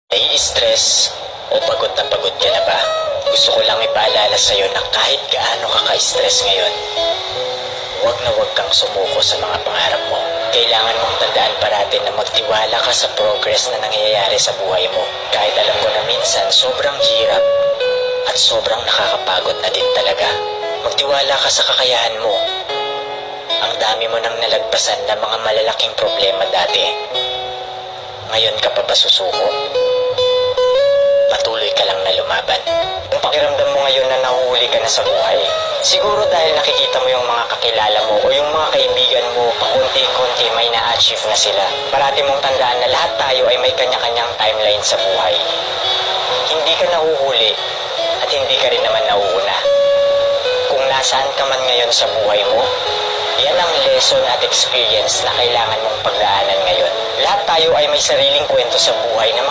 Nai-stress o pagod na pagod ka na ba? Gusto ko lang ipaalala sa'yo na kahit gaano ka ka-stress ngayon, huwag na huwag kang sumuko sa mga pangarap mo. Kailangan mong tandaan parati na magtiwala ka sa progress na nangyayari sa buhay mo. Kahit alam ko na minsan sobrang hirap at sobrang nakakapagod na din talaga. Magtiwala ka sa kakayahan mo. Ang dami mo nang nalagpasan na mga malalaking problema dati. Ngayon ka pa ba susuko? Patuloy ka lang na lumaban. Kung pakiramdam mo ngayon na nahuhuli ka na sa buhay, siguro dahil nakikita mo yung mga kakilala mo o yung mga kaibigan mo, pakunti-kunti may na-achieve na sila. Parati mong tandaan na lahat tayo ay may kanya-kanyang timeline sa buhay. Hindi ka nahuhuli at hindi ka rin naman nauuna. Kung nasaan ka man ngayon sa buhay mo, yan ang lesson at experience na kailangan mong pagdaanan ngayon. Lahat tayo ay may sariling kwento sa buhay na